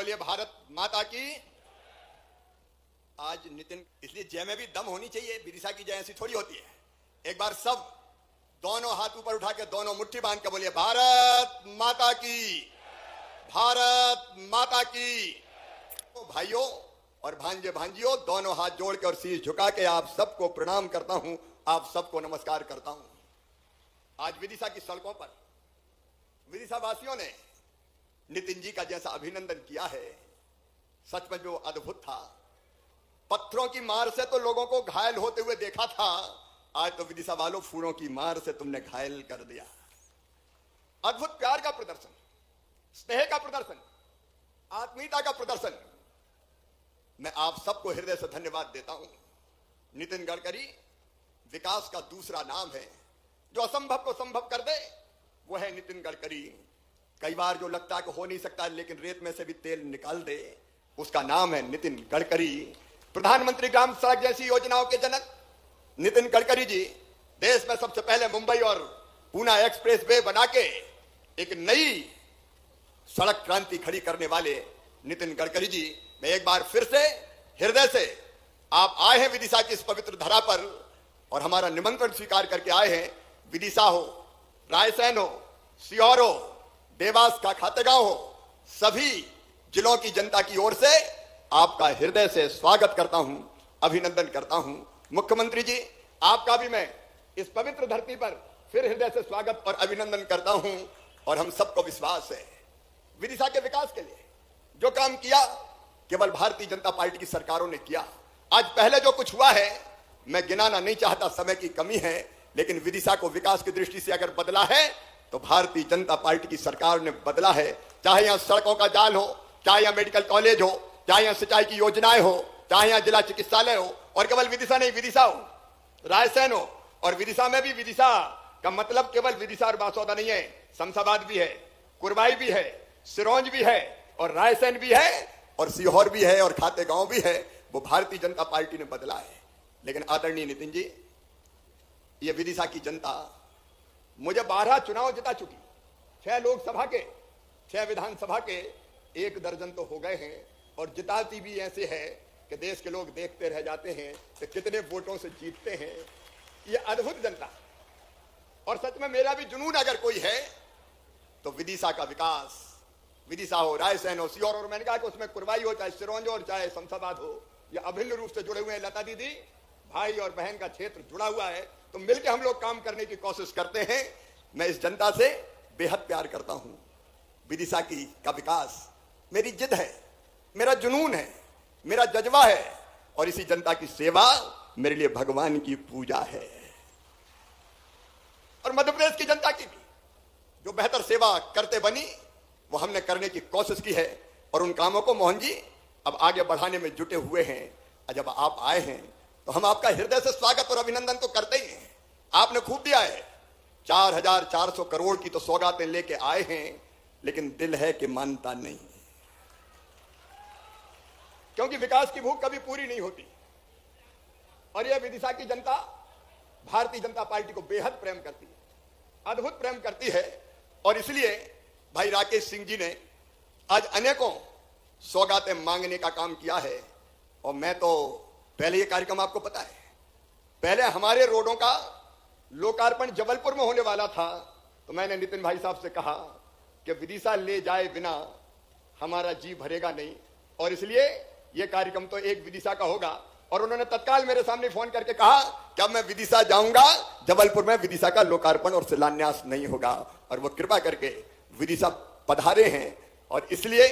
बोलिए भारत माता की। आज नितिन, इसलिए जय में भी दम होनी चाहिए, विदिशा की जय ऐसी थोड़ी होती है। एक बार सब दोनों हाथ ऊपर उठा के दोनों मुट्ठी बांध के बोलिए भारत माता की, भारत माता की। तो भाइयों और भांजे भांजियों, दोनों हाथ जोड़ के और शीश झुका के आप सबको प्रणाम करता हूं, आप सबको नमस्कार करता हूं। आज विदिशा की सड़कों पर विदिशा वासियों ने नितिन जी का जैसा अभिनंदन किया है, सच में जो अद्भुत था। पत्थरों की मार से तो लोगों को घायल होते हुए देखा था, आज तो विदिशा वालों फूलों की मार से तुमने घायल कर दिया। अद्भुत प्यार का प्रदर्शन, स्नेह का प्रदर्शन, आत्मीयता का प्रदर्शन। मैं आप सबको हृदय से धन्यवाद देता हूं। नितिन गडकरी विकास का दूसरा नाम है। जो असंभव को संभव कर दे वो है नितिन गडकरी। कई बार जो लगता है कि हो नहीं सकता लेकिन रेत में से भी तेल निकाल दे, उसका नाम है नितिन गडकरी। प्रधानमंत्री ग्राम सड़क जैसी योजनाओं के जनक नितिन गडकरी जी देश में सबसे पहले मुंबई और पूना एक्सप्रेस वे बना के एक नई सड़क क्रांति खड़ी करने वाले नितिन गडकरी जी, मैं एक बार फिर से हृदय से आप आए हैं विदिशा की इस पवित्र धरा पर और हमारा निमंत्रण स्वीकार करके आए हैं। विदिशा हो, रायसेन हो, सीहोर हो, देवास का खातेगांव हो, सभी जिलों की जनता की ओर से आपका हृदय से स्वागत करता हूं, अभिनंदन करता हूं। मुख्यमंत्री जी, आपका भी मैं इस पवित्र धरती पर फिर हृदय से स्वागत और अभिनंदन करता हूं। और हम सबको विश्वास है विदिशा के विकास के लिए जो काम किया केवल भारतीय जनता पार्टी की सरकारों ने किया। आज पहले जो कुछ हुआ है मैं गिनाना नहीं चाहता, समय की कमी है, लेकिन विदिशा को विकास की दृष्टि से अगर बदला है तो भारतीय जनता पार्टी की सरकार ने बदला है। चाहे यहां सड़कों का जाल हो, चाहे यहां मेडिकल कॉलेज हो, चाहे यहां सिंचाई की योजनाएं हो, चाहे यहां जिला चिकित्सालय हो, और केवल विदिशा नहीं, विदिशा हो, रायसेन हो, और विदिशा में भी विदिशा का मतलब केवल विदिशा और बासौदा नहीं है, शमशाबाद भी है, कुरवाई भी है, सिरोंज भी है, और रायसेन भी है, और सीहोर भी है, और खातेगांव भी है। वो भारतीय जनता पार्टी ने बदला है। लेकिन आदरणीय नितिन जी, ये विदिशा की जनता मुझे 12 चुनाव जिता चुकी, 6 लोकसभा के, 6 विधानसभा के, 1 दर्जन तो हो गए हैं, और जिताती भी ऐसे है कि देश के लोग देखते रह जाते हैं कि कितने वोटों से जीतते हैं। ये अद्भुत जनता, और सच में मेरा भी जुनून अगर कोई है तो विदिशा का विकास, विदिशा हो, रायसेन हो, सीहोर, और मैंने कहा कि उसमें कुरवाई हो, चाहे सिरोंज हो और चाहे शमशाबाद हो, ये अभिन्न रूप से जुड़े हुए हैं। लता दीदी, भाई और बहन का क्षेत्र जुड़ा हुआ है, तो मिलकर हम लोग काम करने की कोशिश करते हैं। मैं इस जनता से बेहद प्यार करता हूं। विदिशा की का विकास मेरी जिद है, मेरा जुनून है, मेरा जज्बा है, और इसी जनता की सेवा मेरे लिए भगवान की पूजा है। और मध्य प्रदेश की जनता की भी जो बेहतर सेवा करते बनी वो हमने करने की कोशिश की है, और उन कामों को मोहन जी अब आगे बढ़ाने में जुटे हुए हैं। जब आप आए हैं तो हम आपका हृदय से स्वागत और अभिनंदन तो करते ही हैं। आपने खूब दिया है, 4400 करोड़ की तो सौगातें लेके आए हैं, लेकिन दिल है कि मानता नहीं, क्योंकि विकास की भूख कभी पूरी नहीं होती। और यह विदिशा की जनता भारतीय जनता पार्टी को बेहद प्रेम करती है, अद्भुत प्रेम करती है। और इसलिए भाई राकेश सिंह जी ने आज अनेकों सौगातें मांगने का काम किया है। और मैं तो पहले, ये कार्यक्रम आपको पता है, पहले हमारे रोडों का लोकार्पण जबलपुर में होने वाला था, तो मैंने नितिन भाई साहब से कहा कि विदिशा ले जाए बिना हमारा जी भरेगा नहीं, और इसलिए यह कार्यक्रम तो एक विदिशा का होगा। और उन्होंने तत्काल मेरे सामने फोन करके कहा कि अब मैं विदिशा जाऊंगा, जबलपुर में विदिशा का लोकार्पण और शिलान्यास नहीं होगा। और वो कृपा करके विदिशा पधारे हैं। और इसलिए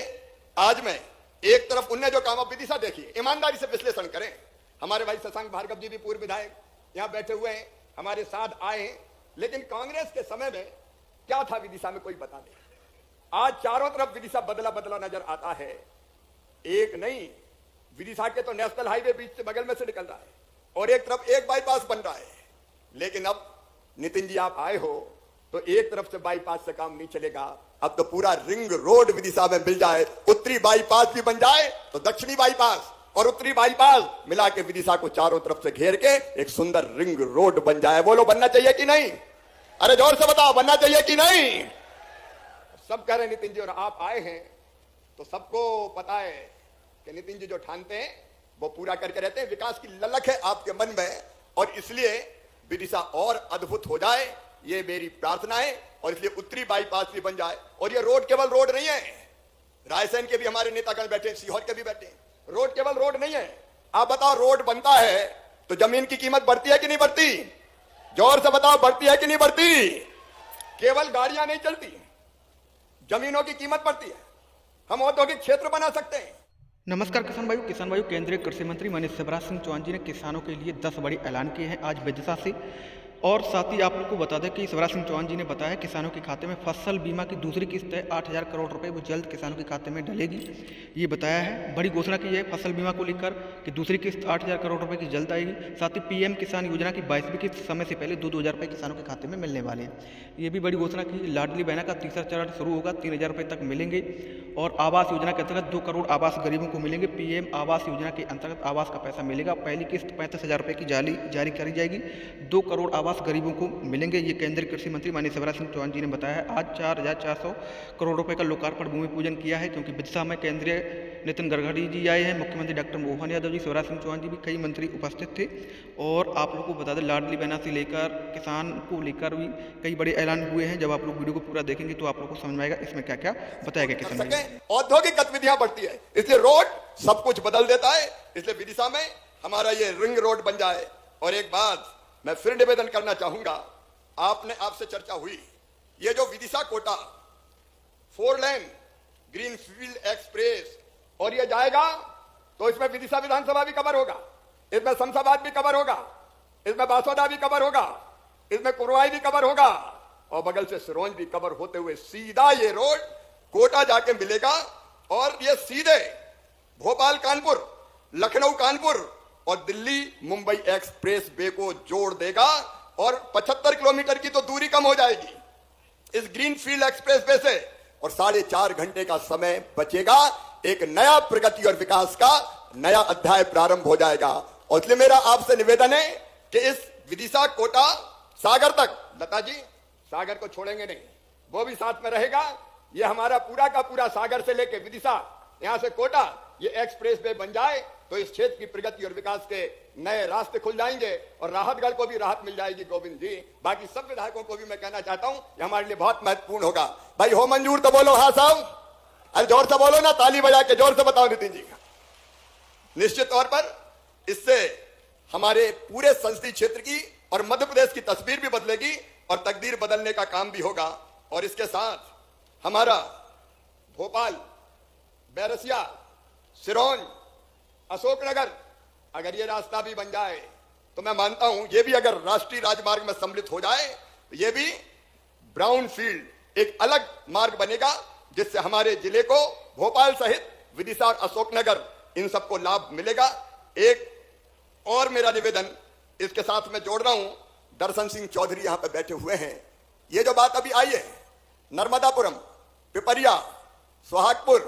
आज मैं एक तरफ उनने जो काम, विदिशा देखिए, ईमानदारी से विश्लेषण करें। हमारे भाई शशांक भार्गव जी भी पूर्व विधायक यहां बैठे हुए हैं, हमारे साथ आए हैं, लेकिन कांग्रेस के समय में क्या था विदिशा में कोई बता दे। आज चारों तरफ विदिशा बदला बदला नजर आता है। एक नहीं, विदिशा के तो नेशनल हाईवे बीच से बगल में से निकल रहा है, और एक तरफ एक बाईपास बन रहा है। लेकिन अब नितिन जी आप आए हो तो एक तरफ से बाईपास से काम नहीं चलेगा, अब तो पूरा रिंग रोड विदिशा में मिल जाए, उत्तरी बाईपास भी बन जाए तो दक्षिणी बाईपास और उत्तरी बाईपास मिला के विदिशा को चारों तरफ से घेर के एक सुंदर रिंग रोड बन जाए। बोलो बनना चाहिए कि नहीं? अरे जोर से बताओ, बनना चाहिए कि नहीं? सब कह रहे नितिन जी, और आप आए हैं तो सबको पता है कि नितिन जी जो ठानते हैं वो पूरा करके रहते हैं। विकास की ललक है आपके मन में, और इसलिए विदिशा और अद्भुत हो जाए, ये मेरी प्रार्थना है। और इसलिए उत्तरी बाईपास भी बन जाए। और ये रोड केवल रोड नहीं है, रायसेन के भी हमारे नेतागण बैठे, सीहोर के भी बैठे। रोड केवल रोड नहीं है। आप बताओ, रोड बनता है तो जमीन की कीमत बढ़ती है कि नहीं बढ़ती? जोर से बताओ, बढ़ती है कि नहीं बढ़ती? केवल गाड़ियां नहीं चलती, जमीनों की कीमत बढ़ती है। हम औद्योगिक क्षेत्र बना सकते हैं। नमस्कार किसान भाइयों, केंद्रीय कृषि मंत्री माननीय शिवराज सिंह चौहान जी ने किसानों के लिए 10 बड़ी ऐलान किए हैं आज विदिशा से। और साथ ही आप लोग को बता दें कि शिवराज सिंह चौहान जी ने बताया है किसानों के खाते में फसल बीमा की दूसरी किस्त है 8,000 करोड़ रुपए, वो जल्द किसानों के खाते में डलेगी। ये बताया है, बड़ी घोषणा की है फसल बीमा को लेकर कि दूसरी किस्त 8,000 करोड़ रुपए की जल्द आएगी। साथ ही पीएम किसान योजना की 22वीं किस्त समय से पहले 2,000 रुपये किसानों के खाते में मिलने वाले हैं। ये भी बड़ी घोषणा की। लाडली बहना का तीसरा चरण शुरू होगा, 3,000 रुपये तक मिलेंगे। और आवास योजना के अंतर्गत 2 करोड़ आवास गरीबों को मिलेंगे। पीएम आवास योजना के अंतर्गत आवास का पैसा मिलेगा। पहली किस्त 35,000 रुपये की जारी करी जाएगी। 2 करोड़ आवास गरीबों को मिलेंगे। ये केंद्रीय कृषि मंत्री माननीय शिवराज सिंह चौहान जी ने बताया है। आज 4,400 करोड़ रुपए का लोकार्पण भूमि पूजन किया है, क्योंकि विदिशा में केंद्रीय नितिन गडकरी जी आए हैं, मुख्यमंत्री डॉक्टर मोहन यादव जी, शिवराज सिंह चौहान जी भी, कई मंत्री उपस्थित थे। और आप लोगों को बता दें, लाडली बहना से लेकर किसान को लेकर भी कई बड़े ऐलान हुए हैं। जब आप लोग वीडियो को पूरा देखेंगे तो आप लोग को समझ में आएगा इसमें क्या क्या बताया गया किसान भाई। औद्योगिक गतिविधियां बढ़ती है, इसलिए रोड सब कुछ बदल देता है। इसलिए विदिशा में हमारा ये रिंग रोड बन जाए। और एक बात मैं फिर निवेदन करना चाहूंगा, आपसे चर्चा हुई, ये जो Vidisha Kota 4 lane greenfield express, और ये जाएगा तो इसमें विदिशा विधानसभा भी कवर होगा, इसमें शमशाबाद भी कवर होगा, इसमें बासोदा भी कवर होगा, इसमें कुरवाई भी कवर होगा, और बगल से सिरोंज भी कवर होते हुए सीधा ये रोड कोटा जाके मिलेगा। और ये सीधे भोपाल कानपुर, लखनऊ कानपुर और दिल्ली मुंबई एक्सप्रेस वे को जोड़ देगा। और 75 किलोमीटर की तो दूरी कम हो जाएगी इस ग्रीनफील्ड एक्सप्रेस वे से, और 4.5 घंटे का समय बचेगा। एक नया प्रगति और विकास का नया अध्याय प्रारंभ हो जाएगा। और इसलिए मेरा आपसे निवेदन है कि इस विदिशा कोटा सागर तक, लता जी सागर को छोड़ेंगे नहीं, वो भी साथ में रहेगा। ये हमारा पूरा का पूरा सागर से लेके विदिशा, यहां से कोटा, ये एक्सप्रेस वे बन जाए तो इस क्षेत्र की प्रगति और विकास के नए रास्ते खुल जाएंगे। और राहतगढ़ को भी राहत मिल जाएगी। गोविंद जी, बाकी सब विधायकों को भी मैं कहना चाहता हूं, ये हमारे लिए बहुत महत्वपूर्ण होगा। भाई हो मंजूर तो बोलो हाँ साहब, अरे जोर से बोलो ना, ताली बजा के जोर से बताओ नितिन जी। निश्चित तौर पर इससे हमारे पूरे संसदीय क्षेत्र की और मध्य प्रदेश की तस्वीर भी बदलेगी और तकदीर बदलने का काम भी होगा। और इसके साथ हमारा भोपाल, बैरसिया, सिरोंज, अशोकनगर, अगर ये रास्ता भी बन जाए तो मैं मानता हूं ये भी अगर राष्ट्रीय राजमार्ग में सम्मिलित हो जाए तो ये भी ब्राउन फील्ड एक अलग मार्ग बनेगा, जिससे हमारे जिले को भोपाल सहित विदिशा और अशोकनगर इन सबको लाभ मिलेगा। एक और मेरा निवेदन इसके साथ में जोड़ रहा हूं, दर्शन सिंह चौधरी यहां पर बैठे हुए हैं। ये जो बात अभी आई है नर्मदापुरम, पिपरिया, सोहागपुर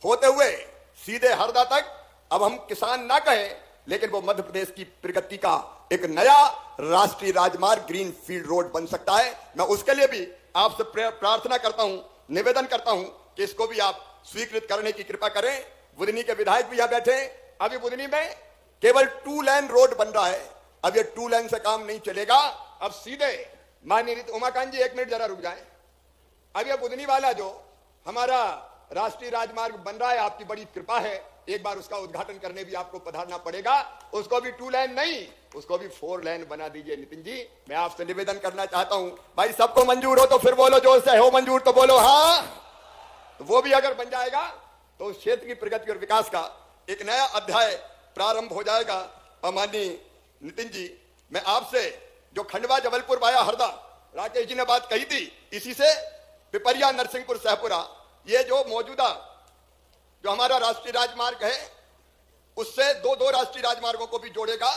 होते हुए सीधे हरदा तक, अब हम किसान ना कहें लेकिन वो मध्य प्रदेश की प्रगति का एक नया राष्ट्रीय राजमार्ग ग्रीन फील्ड रोड बन सकता है। मैं उसके लिए भी आपसे प्रार्थना करता हूं, निवेदन करता हूं कि इसको भी आप स्वीकृत करने की कृपा करें। बुधनी के विधायक भी यहां बैठे। अभी बुधनी में केवल 2 लेन रोड बन रहा है। अब ये 2 लेन से काम नहीं चलेगा। अब सीधे माननीय उमाकांत जी 1 मिनट जरा रुक जाए। अब ये बुधनी वाला जो हमारा राष्ट्रीय राजमार्ग बन रहा है, आपकी बड़ी कृपा है, एक बार उसका उद्घाटन करने भी आपको पधारना पड़ेगा। उसको भी 2 लेन नहीं, उसको भी 4 लेन बना दीजिए नितिन जी। मैं आपसे निवेदन करना चाहता हूं, भाई सबको मंजूर हो तो फिर बोलो जोर से, हो मंजूर तो बोलो हाँ। तो वो भी अगर बन जाएगा तो उस क्षेत्र की प्रगति और विकास का एक नया अध्याय प्रारंभ हो जाएगा। और माननीय नितिन जी, मैं आपसे जो खंडवा जबलपुर वाया हरदा राकेश जी ने बात कही थी, इसी से पिपरिया, नरसिंहपुर, सहपुरा, ये जो मौजूदा जो हमारा राष्ट्रीय राजमार्ग है उससे 2 राष्ट्रीय राजमार्गों को भी जोड़ेगा।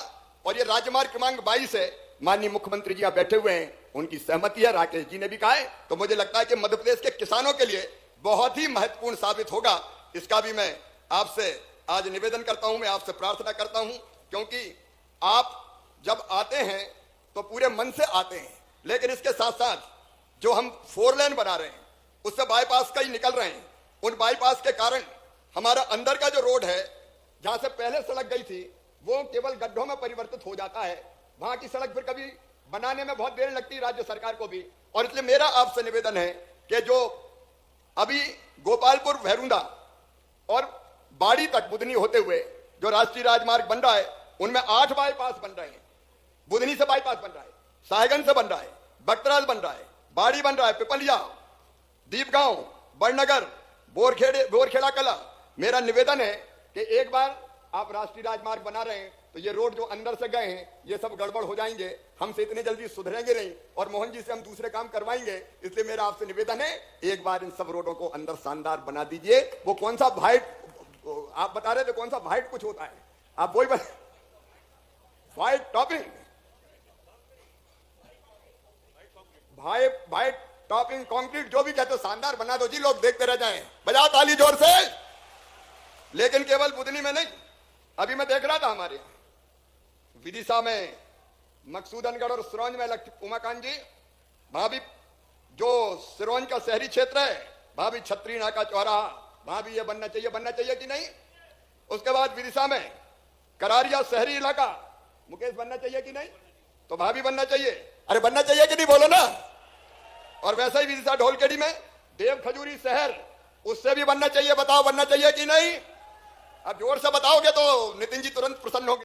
और ये राजमार्ग क्रमांक 22 है। माननीय मुख्यमंत्री जी यहां बैठे हुए हैं, उनकी सहमति है, राकेश जी ने भी कहा है। तो मुझे लगता है कि मध्य प्रदेश के किसानों के लिए बहुत ही महत्वपूर्ण साबित होगा। इसका भी मैं आपसे आज निवेदन करता हूं, मैं आपसे प्रार्थना करता हूं, क्योंकि आप जब आते हैं तो पूरे मन से आते हैं। लेकिन इसके साथ साथ जो हम 4 लेन बना रहे हैं उससे बाईपास कई निकल रहे हैं। उन बाईपास के कारण हमारा अंदर का जो रोड है, जहां से पहले सड़क गई थी, वो केवल गड्ढों में परिवर्तित हो जाता है। वहां की सड़क फिर कभी बनाने में बहुत देर लगती है राज्य सरकार को भी। और इसलिए मेरा आपसे निवेदन है कि जो अभी गोपालपुर भैरुंदा और बाड़ी तक बुधनी होते हुए जो राष्ट्रीय राजमार्ग बन रहा है, उनमें 8 बाईपास बन रहे हैं। बुधनी से बाईपास बन रहा है, साहेगंज से बन रहा है, बक्तराज बन रहा है, बाड़ी बन रहा है, पिपलिया, दीपगांव, बड़नगर, बोरखेड़ा कला। मेरा निवेदन है कि एक बार आप राष्ट्रीय राजमार्ग बना रहे हैं तो ये रोड जो अंदर से गए हैं ये सब गड़बड़ हो जाएंगे, हमसे इतनी जल्दी सुधरेंगे नहीं, और मोहन जी से हम दूसरे काम करवाएंगे। इसलिए मेरा आपसे निवेदन है, एक बार इन सब रोडों को अंदर शानदार बना दीजिए। वो कौन सा वाइट आप बता रहे थे, कौन सा वाइट कुछ होता है, आप वही white topping, white topping concrete जो भी कहते हो, शानदार बना दो जी, लोग देखते रह जाएं। बजाओ ताली जोर से। लेकिन केवल बुधनी में नहीं, अभी मैं देख रहा था हमारे यहाँ विदिशा में, मकसूदनगढ़ और सिरोंज में उमाकांत जी, वहां भी जो सिरोंज का शहरी क्षेत्र है, वहां भी छतरी नाका चौराहा, वहां भी ये बनना चाहिए कि नहीं। उसके बाद विदिशा में करारिया शहरी इलाका, मुकेश बनना चाहिए कि नहीं, तो वहां भी बनना चाहिए। अरे बनना चाहिए कि नहीं, बोलो ना। और वैसे ही विदिशा ढोलकेड़ी में देव खजूरी शहर, उससे भी बनना चाहिए। बताओ बनना चाहिए कि नहीं। अब जोर से बताओगे तो नितिन जी तुरंत प्रसन्न होंगे।